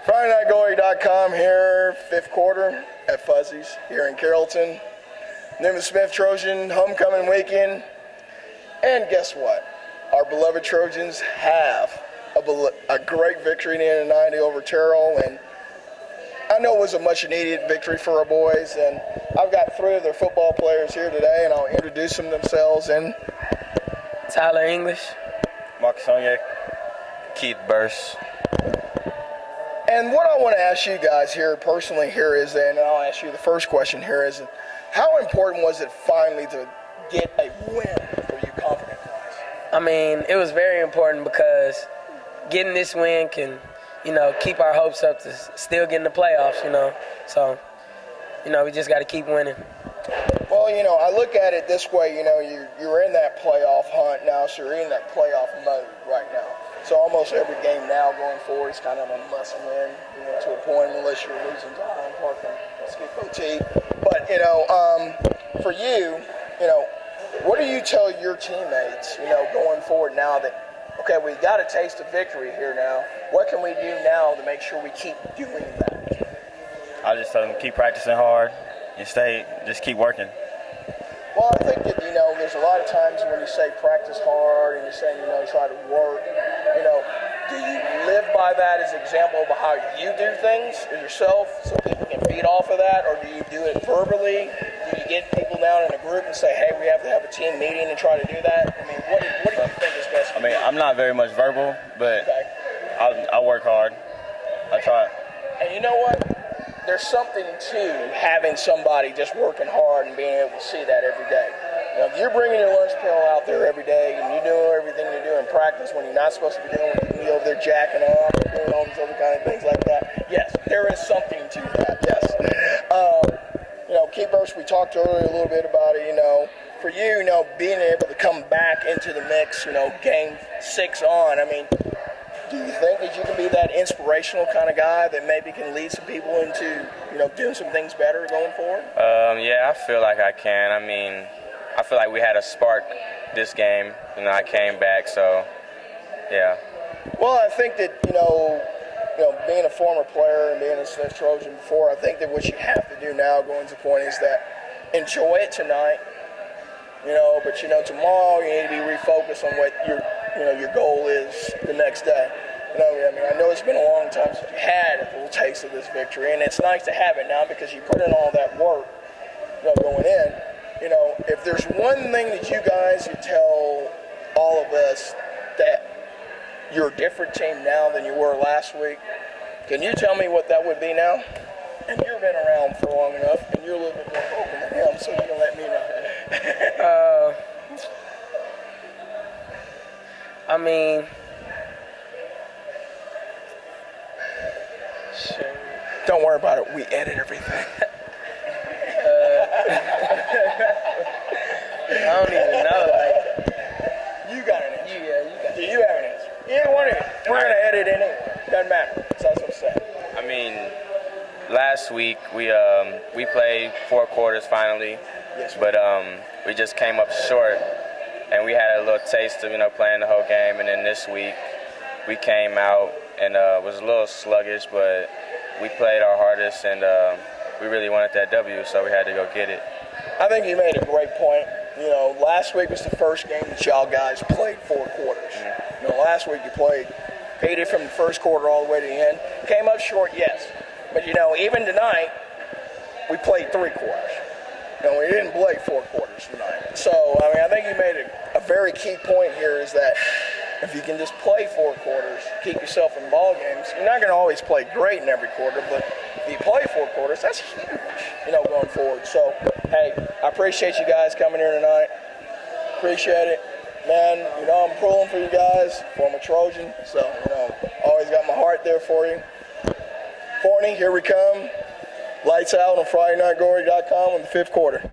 FridayNightGoalie.com here, fifth quarter at Fuzzy's here in Carrollton. Newman Smith Trojan homecoming weekend. And guess what? Our beloved Trojans have a great victory in the end of 90 over Terrell. And I know it was a much-needed victory for our boys. And I've got three of their football players here today, and I'll introduce them themselves. And Tyler English, Sonnier, Keith Burse. And what I want to ask you guys here personally here is, and I'll ask you the first question here is, how important was it finally to get a win for you confidence-wise? I mean, it was very important because getting this win can, keep our hopes up to still get in the playoffs, So, we just got to keep winning. Well, I look at it this way, you're in that playoff hunt now, so you're in that playoff mode right now. So almost every game now going forward is kind of a must-win, to a point, unless you're losing to Highland Park and Skip OT. But, for you, what do you tell your teammates, going forward now that, okay, we got a taste of victory here now. What can we do now to make sure we keep doing that? I just tell them keep practicing hard and just keep working. Well, I think that, there's a lot of times when you say practice hard and you're saying, try to work, do you live by that as an example of how you do things yourself so people can feed off of that, or do you do it verbally? Do you get people down in a group and say, hey, we have to have a team meeting and try to do that? I mean, what do you think is best for you? I'm not very much verbal, but I work hard. I try. And you know what? There's something to having somebody just working hard and being able to see that every day. If you're bringing your lunch pail out there every day and you're doing everything you do in practice when you're not supposed to be doing, you can be over there jacking off and doing all these other kind of things like that. Yes, there is something to that, yes. Keith Burse, we talked earlier a little bit about it, for you, being able to come back into the mix, game 6 on, I mean, do you think that you can be that inspirational kind of guy that maybe can lead some people into, doing some things better going forward? Yeah, I feel like I can. I feel like we had a spark this game, and I came back, so, yeah. Well, I think that, being a former player and being a Smith Trojan before, I think that what you have to do now, going to the point, is that enjoy it tonight, but, tomorrow you need to be refocused on what your goal is the next day. I know it's been a long time since you had a little taste of this victory, and it's nice to have it now because you put in all that work, going in. If there's one thing that you guys would tell all of us that you're a different team now than you were last week, can you tell me what that would be now? And you've been around for long enough, and you're a little bit more open than him, so you can let me know. Sure. Don't worry about it. We edit everything. I don't even know. You got an answer. Yeah, you got Do you have an answer? Either one of you. We're going to edit anyway. Doesn't matter. So that's what I'm saying. Last week we played 4 quarters finally, Yes, but we just came up short, and we had a little taste of playing the whole game. And then this week we came out and was a little sluggish, but we played our hardest, and we really wanted that W, so we had to go get it. I think you made a great point. Last week was the first game that y'all guys played 4 quarters. Mm-hmm. Last week you paid it from the first quarter all the way to the end. Came up short, yes. But, even tonight, we played 3 quarters. We didn't play 4 quarters tonight. So, I think you made a very key point here is that if you can just play 4 quarters, keep yourself in ball games, you're not going to always play great in every quarter, but if you play 4 quarters, that's huge, going forward. So, hey, I appreciate you guys coming here tonight. Appreciate it. Man, I'm pulling for you guys, former Trojan, so, always got my heart there for you. Forney, here we come. Lights out on FridayNightGoalie.com in the 5th quarter.